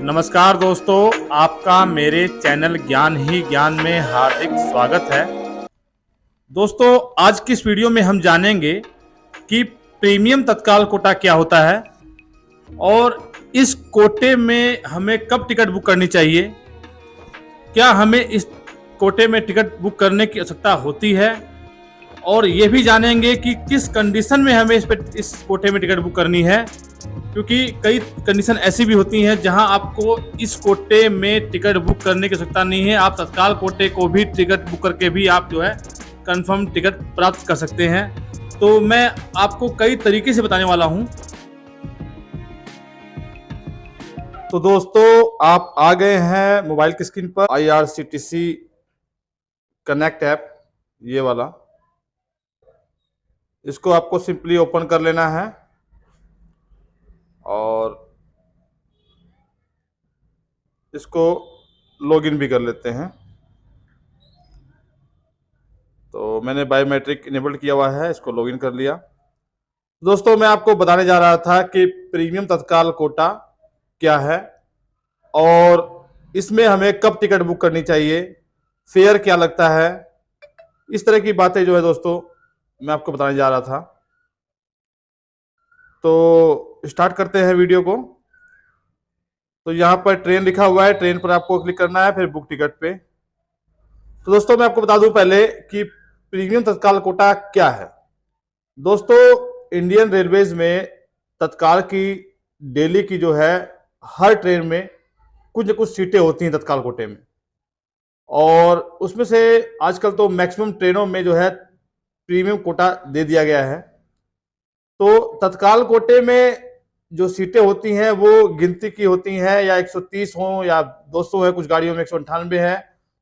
नमस्कार दोस्तों, आपका मेरे चैनल ज्ञान ही ज्ञान में हार्दिक स्वागत है। दोस्तों, आज की इस वीडियो में हम जानेंगे कि प्रीमियम तत्काल कोटा क्या होता है और इस कोटे में हमें कब टिकट बुक करनी चाहिए, क्या हमें इस कोटे में टिकट बुक करने की आवश्यकता होती है, और ये भी जानेंगे कि किस कंडीशन में हमें इस कोटे में टिकट बुक करनी है, क्योंकि कई कंडीशन ऐसी भी होती हैं जहां आपको इस कोटे में टिकट बुक करने की आवश्यकता नहीं है। आप तत्काल कोटे को भी टिकट बुक करके भी आप जो है कंफर्म टिकट प्राप्त कर सकते हैं। तो मैं आपको कई तरीके से बताने वाला हूं। तो दोस्तों, आप आ गए हैं मोबाइल की स्क्रीन पर IRCTC कनेक्ट ऐप, ये वाला। इसको आपको सिंपली ओपन कर लेना है और इसको लॉगिन भी कर लेते हैं। तो मैंने बायोमेट्रिक इनेबल्ड किया हुआ है, इसको लॉगिन कर लिया। दोस्तों, मैं आपको बताने जा रहा था कि प्रीमियम तत्काल कोटा क्या है और इसमें हमें कब टिकट बुक करनी चाहिए, फेयर क्या लगता है, इस तरह की बातें जो है दोस्तों मैं आपको बताने जा रहा था। तो स्टार्ट करते हैं वीडियो को। तो यहाँ पर ट्रेन लिखा हुआ है, ट्रेन पर आपको क्लिक करना है, फिर बुक टिकट पे। तो दोस्तों, मैं आपको बता दूं पहले कि प्रीमियम तत्काल कोटा क्या है। दोस्तों, इंडियन रेलवेज में तत्काल की डेली की जो है हर ट्रेन में कुछ न कुछ सीटें होती हैं तत्काल कोटे में, और उसमें से आजकल तो मैक्सिमम ट्रेनों में जो है प्रीमियम कोटा दे दिया गया है। तो तत्काल कोटे में जो सीटें होती हैं वो गिनती की होती हैं, या 130 हो या 200 है, कुछ गाड़ियों में 198 है।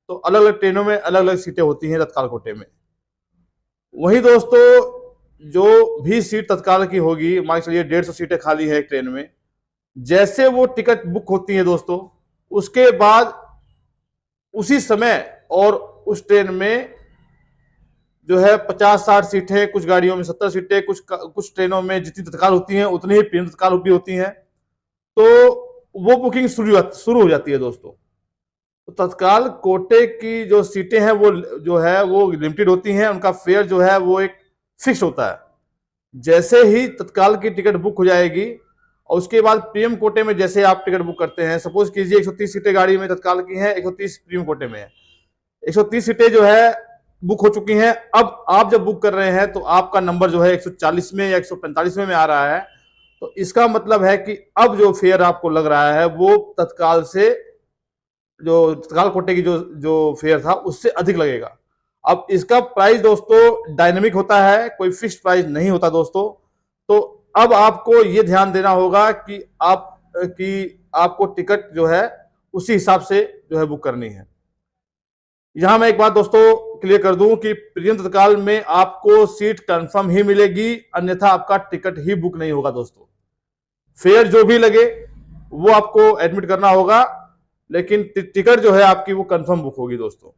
तो अलग अलग ट्रेनों में अलग अलग सीटें होती हैं तत्काल कोटे में। वही दोस्तों, जो भी सीट तत्काल की होगी, मान चलिए 150 सीटें खाली है एक ट्रेन में, जैसे वो टिकट बुक होती है दोस्तों, उसके बाद उसी समय और उस ट्रेन में जो है 50-60 सीटें, कुछ गाड़ियों में 70 सीटें, कुछ ट्रेनों में जितनी तत्काल होती हैं उतनी ही प्रीमियम तत्काल भी होती हैं। तो वो बुकिंग शुरू हो जाती है दोस्तों। तो तत्काल कोटे की जो सीटें हैं वो जो है वो लिमिटेड होती हैं, उनका फेयर जो है वो एक फिक्स होता है। जैसे ही तत्काल की टिकट बुक हो जाएगी और उसके बाद प्रीमियम कोटे में जैसे आप टिकट बुक करते हैं, सपोज कीजिए 130 सीटें गाड़ी में तत्काल की हैं, 130 प्रीमियम कोटे में है, 130 सीटें जो है बुक हो चुकी हैं। अब आप जब बुक कर रहे हैं तो आपका नंबर जो है 140 में या 145 में आ रहा है। तो इसका मतलब है कि अब जो फेयर आपको लग रहा है वो तत्काल से, जो तत्काल कोटे की जो फेयर था उससे अधिक लगेगा। अब इसका प्राइस दोस्तों डायनेमिक होता है, कोई फिक्स्ड प्राइस नहीं होता दोस्तों। तो अब आपको ये ध्यान देना होगा कि आपको टिकट जो है उसी हिसाब से जो है बुक करनी है। यहां मैं एक बात दोस्तों क्लियर कर दूं कि प्रीमियम तत्काल में आपको सीट कंफर्म ही मिलेगी, अन्यथा आपका टिकट ही बुक नहीं होगा दोस्तों। फेयर जो भी लगे वो आपको एडमिट करना होगा, लेकिन टिकट जो है आपकी वो कंफर्म बुक होगी दोस्तों।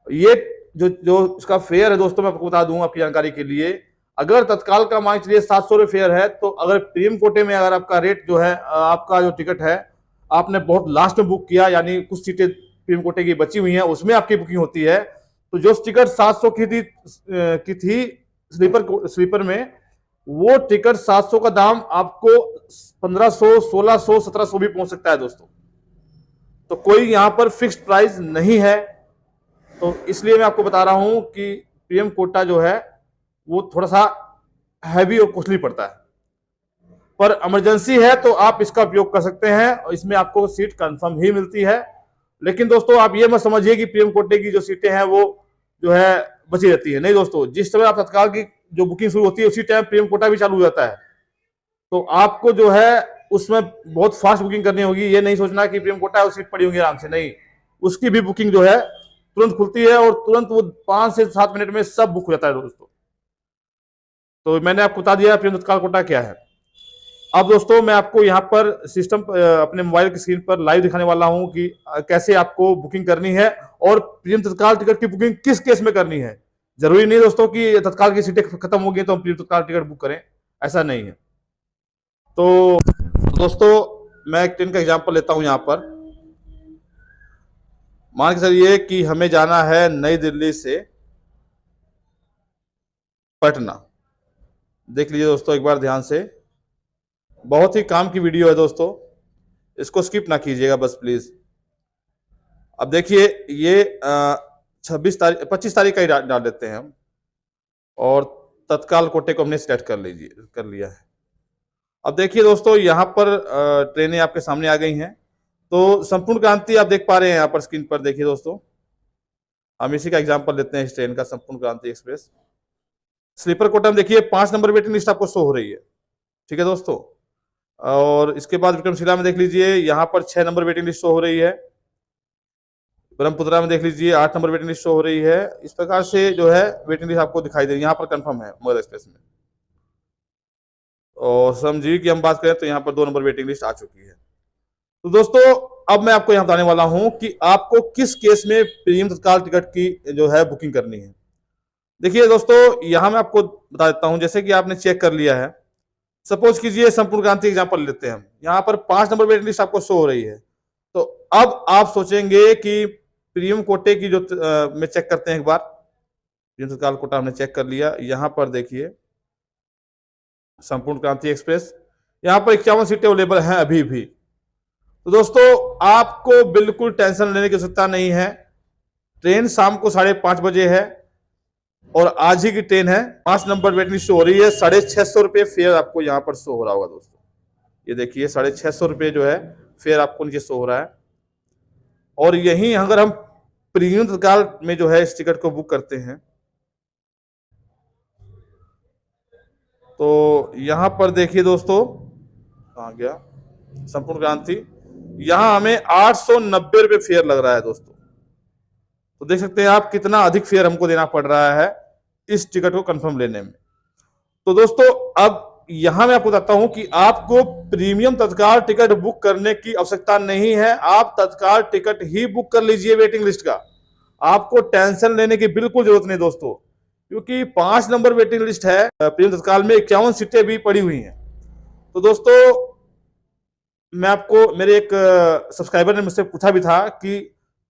ये जो इसका फेयर है दोस्तों, मैं आपको बता दूं आपकी जानकारी के लिए। अगर तत्काल का मान चलिए 700 फेयर है, तो अगर प्रीमियम कोटे में अगर आपका रेट जो है, आपका जो टिकट है आपने बहुत लास्ट में बुक किया, यानी कुछ सीटें प्रीमियम कोटे की बची हुई हैं, उसमें आपकी बुकिंग होती है, तो जो टिकट 700 की थी स्लीपर में, वो टिकट 700 का दाम आपको 1500, 1600, 1700 भी पहुंच सकता है दोस्तों। तो कोई यहां पर फिक्स्ड प्राइस नहीं है। तो इसलिए मैं आपको बता रहा हूं कि प्रीमियम कोटा जो है वो थोड़ा सा हैवी और कॉस्टली पड़ता है, पर इमरजेंसी है तो आप इसका उपयोग कर सकते हैं और इसमें आपको सीट कंफर्म ही मिलती है। लेकिन दोस्तों, आप ये मत समझिए कि प्रीमियम कोटे की जो सीटें हैं वो जो है बची रहती है। नहीं दोस्तों, जिस समय आप तत्काल की जो बुकिंग शुरू होती है उसी टाइम प्रीमियम कोटा भी चालू हो जाता है। तो आपको जो है उसमें बहुत फास्ट बुकिंग करनी होगी। ये नहीं सोचना कि प्रीमियम कोटा है और सीट पड़ी होंगी आराम से, नहीं। उसकी भी बुकिंग जो है तुरंत खुलती है और तुरंत वो 5 से 7 मिनट में सब बुक हो जाता है दोस्तों। तो मैंने आपको बता दिया प्रीमियम तत्काल कोटा क्या है। अब दोस्तों, मैं आपको यहाँ पर सिस्टम अपने मोबाइल की स्क्रीन पर लाइव दिखाने वाला हूँ कि कैसे आपको बुकिंग करनी है और प्रीमियम तत्काल टिकट की बुकिंग किस केस में करनी है। जरूरी नहीं दोस्तों कि तत्काल की सीटें खत्म हो गई तो हम प्रीमियम तत्काल टिकट बुक करें, ऐसा नहीं है। तो दोस्तों, मैं एक ट्रेन का एग्जांपल लेता हूं यहां पर। मान के चलिए कि हमें जाना है नई दिल्ली से पटना। देख लीजिए दोस्तों एक बार ध्यान से, बहुत ही काम की वीडियो है दोस्तों, इसको स्किप ना कीजिएगा बस प्लीज। अब देखिए ये 26 तारीख 25 तारीख का ही डाल देते हैं हम, और तत्काल कोटे को हमने सेलेक्ट कर लिया है। अब देखिए दोस्तों यहाँ पर ट्रेनें आपके सामने आ गई हैं। तो संपूर्ण क्रांति आप देख पा रहे हैं यहाँ पर स्क्रीन पर। देखिए दोस्तों हम इसी का एग्जांपल लेते हैं इस ट्रेन का, संपूर्ण क्रांति एक्सप्रेस। स्लीपर कोटा में देखिए 5 नंबर वेटिंग लिस्ट आपको शो हो रही है, ठीक है दोस्तों। और इसके बाद विक्रमशिला में देख लीजिए यहाँ पर 6 नंबर वेटिंग लिस्ट शो हो रही है। ब्रह्मपुत्रा में देख लीजिए 8 नंबर वेटिंग लिस्ट शो हो रही है। इस प्रकार से जो है वेटिंग लिस्ट आपको दिखाई दे रही है। यहाँ पर कंफर्म है मगध एक्सप्रेस में। और श्रमजीवी की हम बात करें तो यहाँ पर 2 नंबर वेटिंग लिस्ट आ चुकी है। तो दोस्तों अब मैं आपको यहाँ बताने वाला हूं कि आपको किस केस में प्रीमियम तत्काल टिकट की जो है बुकिंग करनी है। देखिए दोस्तों यहाँ मैं आपको बता देता हूं, जैसे कि आपने चेक कर लिया है, सपोज कीजिए संपूर्ण क्रांति एग्जांपल लेते हैं हम। यहाँ पर 5 नंबर वेटिंग लिस्ट आपको शो हो रही है। तो अब आप सोचेंगे कि प्रीमियम कोटे की जो में चेक करते हैं एक बार। प्रीमियम तत्काल कोटा हमने चेक कर लिया। यहाँ पर देखिए संपूर्ण क्रांति एक्सप्रेस, यहाँ पर 51 सीटें अवेलेबल हैं अभी भी। तो दोस्तों आपको बिल्कुल टेंशन लेने की आवश्यकता नहीं है। ट्रेन शाम को 5:30 बजे है और आज ही की ट्रेन है। 5 नंबर वेटिंग लिस्ट हो रही है। 650 रुपये फेयर आपको यहाँ पर शो हो रहा होगा दोस्तों। ये देखिए 650 रुपये जो है फेयर आपको नीचे शो हो रहा है। और यहीं अगर हम प्रीमियम तत्काल में जो है इस टिकट को बुक करते हैं तो यहां पर देखिए दोस्तों, कहां गया संपूर्ण क्रांति, यहां हमें 890 रुपये फेयर लग रहा है दोस्तों। तो देख सकते हैं आप कितना अधिक फेयर हमको देना पड़ रहा है इस टिकट को कंफर्म लेने में। तो दोस्तों अब यहां मैं आपको बताता हूं कि आपको प्रीमियम तत्काल टिकट बुक करने की आवश्यकता नहीं है। आप तत्काल टिकट ही बुक कर लीजिए वेटिंग लिस्ट का। आपको टेंशन लेने की बिल्कुल जरूरत नहीं दोस्तों, क्योंकि 5 नंबर वेटिंग लिस्ट है प्रीमियम तत्काल में, 51 सीटें भी पड़ी हुई हैं। तो दोस्तों मैं आपको, मेरे एक सब्सक्राइबर ने मुझसे पूछा भी था कि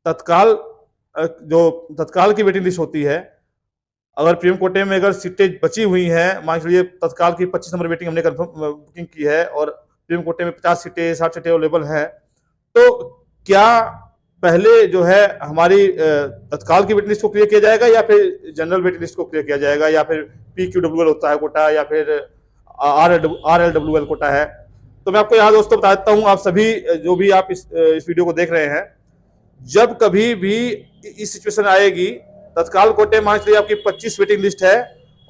तत्काल जो तत्काल की वेटिंग लिस्ट होती है, अगर प्रीमियम कोटे में अगर सीटें बची हुई हैं, मान लीजिए तत्काल की 25 नंबर वेटिंग हमने कंफर्म बुकिंग की है और प्रीमियम कोटे में 50 सीटें 60 सीटें अवेलेबल हैं, तो क्या पहले जो है हमारी तत्काल की वेटिंग लिस्ट को क्लियर किया जाएगा या फिर जनरल वेटिंग लिस्ट को क्लियर किया जाएगा, या फिर PQWL होता है कोटा, या फिर RLWL कोटा है? तो मैं आपको यहाँ दोस्तों बता देता हूँ, आप सभी जो भी आप इस वीडियो को देख रहे हैं, जब कभी भी इस सिचुएशन आएगी, तत्काल कोटे मान लीजिए आपकी 25 वेटिंग लिस्ट है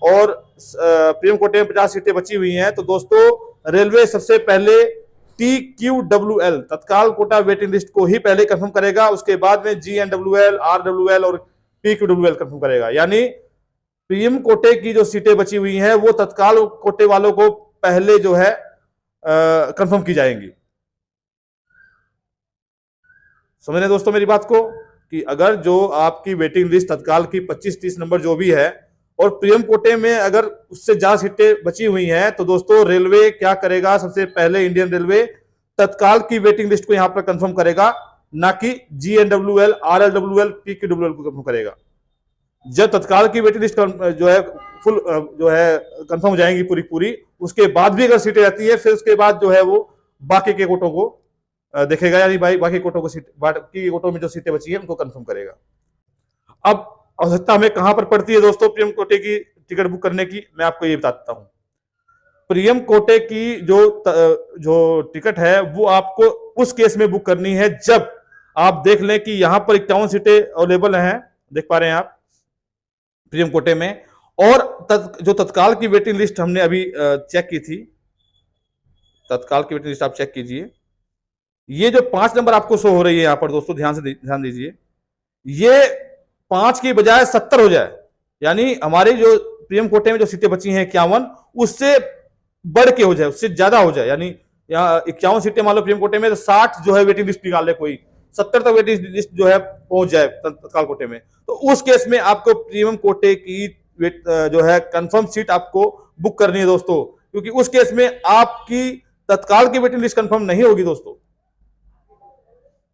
और प्रीमियम कोटे में 50 सीटें बची हुई हैं, तो दोस्तों रेलवे सबसे पहले TQWL तत्काल कोटा वेटिंग लिस्ट को ही पहले कंफर्म करेगा। उसके बाद में GNWL, RWL और PQWL कंफर्म करेगा। यानी प्रीमियम कोटे की जो सीटें बची हुई हैं वो तत्काल कोटे वालों को पहले जो है कंफर्म की जाएंगी। समझ रहे दोस्तों मेरी बात को, कि अगर जो आपकी वेटिंग लिस्ट तत्काल की 25-30 नंबर जो भी है और प्रीमियम कोटे में अगर उससे ज्यादा सीटें बची हुई हैं, तो दोस्तों रेलवे क्या करेगा, सबसे पहले इंडियन रेलवे तत्काल की वेटिंग लिस्ट को यहां पर कंफर्म करेगा, ना कि GNWL, RLWL, PQWL को कंफर्म करेगा। जब तत्काल की वेटिंग लिस्ट जो है फुल जो है कंफर्म हो जाएंगी पूरी, उसके बाद भी अगर सीटें रहती है, फिर उसके बाद जो है वो बाकी के कोटों को देखेगा, यानी भाई बाकी कोटों में जो सीटें बची है उनको कंफर्म करेगा। अब आवश्यकता हमें कहां पर पड़ती है दोस्तों प्रीमियम कोटे की टिकट बुक करने की, मैं आपको ये बताता हूं। प्रीमियम कोटे की जो टिकट है वो आपको उस केस में बुक करनी है जब आप देख लें कि यहां पर 51 सीटें अवेलेबल हैं, देख पा रहे हैं आप प्रीमियम कोटे में, और जो तत्काल की वेटिंग लिस्ट हमने अभी चेक की थी, तत्काल की वेटिंग लिस्ट आप चेक कीजिए। ये जो 5 नंबर आपको शो हो रही है यहां पर दोस्तों, ध्यान दीजिए, ये 5 की बजाय 70 हो जाए, यानी हमारी जो प्रीमियम कोटे में जो सीटें बची हैं 51, उससे बढ़ के हो जाए, उससे ज्यादा हो जाए। यानी यहाँ 51 सीटें मान लो प्रीमियम कोटे में, तो 60 जो है वेटिंग लिस्ट निकाल ले कोई, 70 तक वेटिंग लिस्ट जो है पहुंच जाए तत्काल कोटे में, तो उस केस में आपको प्रीमियम कोटे की जो है कंफर्म सीट आपको बुक करनी है दोस्तों, क्योंकि उस केस में आपकी तत्काल की वेटिंग लिस्ट कंफर्म नहीं होगी दोस्तों।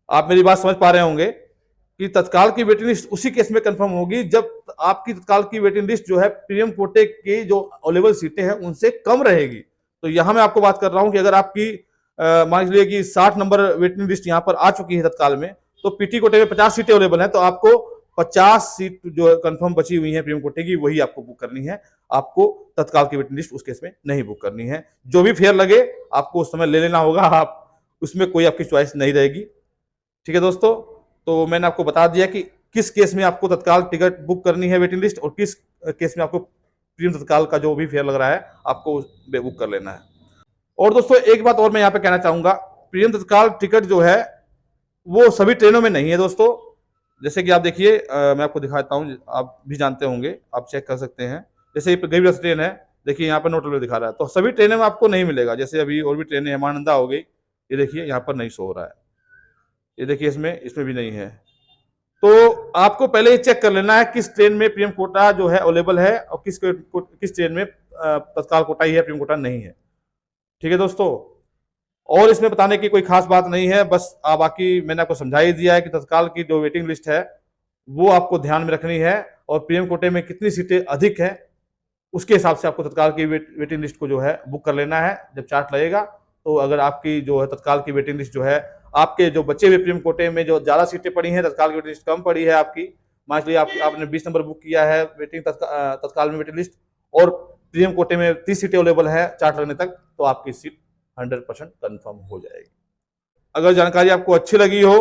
आप मेरी बात समझ पा रहे होंगे कि तत्काल की वेटिंग लिस्ट उसी केस में कंफर्म होगी जब आपकी तत्काल की वेटिंग लिस्ट जो है प्रीमियम कोटे की जो अवेलेबल सीटें हैं उनसे कम रहेगी। तो यहां मैं आपको बात कर रहा हूं कि अगर आपकी मान लीजिए कि 60 नंबर वेटिंग लिस्ट यहां पर आ चुकी है तत्काल में, तो पीटी कोटे में 50 सीटें अवेलेबल हैं, तो आपको 50 सीट जो कंफर्म बची हुई है प्रीमियम कोटे की वही आपको बुक करनी है। आपको तत्काल की वेटिंग लिस्ट उस केस में नहीं बुक करनी है। जो भी फेयर लगे आपको उस समय ले लेना होगा, आप उसमें कोई आपकी चॉइस नहीं रहेगी। ठीक है दोस्तों, तो मैंने आपको बता दिया कि किस केस में आपको तत्काल टिकट बुक करनी है वेटिंग लिस्ट, और किस केस में आपको प्रीमियम तत्काल का जो भी फेयर लग रहा है आपको बुक कर लेना है। और दोस्तों एक बात और मैं यहाँ पे कहना चाहूंगा, प्रीमियम तत्काल टिकट जो है वो सभी ट्रेनों में नहीं है दोस्तों। जैसे कि आप देखिए, मैं आपको दिखाता हूँ, आप भी जानते होंगे, आप चेक कर सकते हैं। जैसे गरीब रथ ट्रेन है, देखिए यहाँ पर नोट दिखा रहा है, तो सभी ट्रेनों में आपको नहीं मिलेगा। जैसे अभी और भी ट्रेनें हेमानंदा हो गई, ये देखिए यहाँ पर नहीं शो हो रहा है, ये देखिए इसमें भी नहीं है। तो आपको पहले ये चेक कर लेना है किस ट्रेन में प्रीमियम कोटा जो है अवेलेबल है और किस ट्रेन में तत्काल कोटा ही है, प्रीमियम कोटा नहीं है। ठीक है दोस्तों, और इसमें बताने की कोई खास बात नहीं है, बस बाकी मैंने आपको समझा ही दिया है कि तत्काल की जो वेटिंग लिस्ट है वो आपको ध्यान में रखनी है, और प्रीमियम कोटे में कितनी सीटें अधिक है उसके हिसाब से आपको तत्काल की वेटिंग लिस्ट को जो है बुक कर लेना है जब चार्ट लगेगा। तो अगर आपकी जो है तत्काल की वेटिंग लिस्ट जो है, आपके जो बचे हुए प्रीमियम कोटे में जो ज्यादा सीटें पड़ी हैं, तत्काल की वेटिंग लिस्ट कम पड़ी है आपकी, मान लीजिए आपने 20 नंबर बुक किया है वेटिंग तत्काल में वेटिंग लिस्ट, और प्रीमियम कोटे में 30 सीटें अवेलेबल है चार्ट लगने तक, तो आपकी सीट 100% कंफर्म हो जाएगी। अगर जानकारी आपको अच्छी लगी हो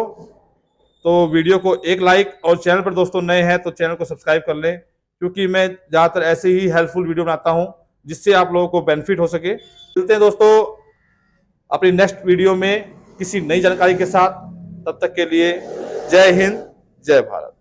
तो वीडियो को एक लाइक, और चैनल पर दोस्तों नए हैं तो चैनल को सब्सक्राइब कर लें, क्योंकि मैं ज्यादातर ऐसे ही हेल्पफुल वीडियो बनाता हूं जिससे आप लोगों को बेनिफिट हो सके। मिलते हैं दोस्तों अपनी नेक्स्ट वीडियो में किसी नई जानकारी के साथ, तब तक के लिए जय हिंद, जय भारत।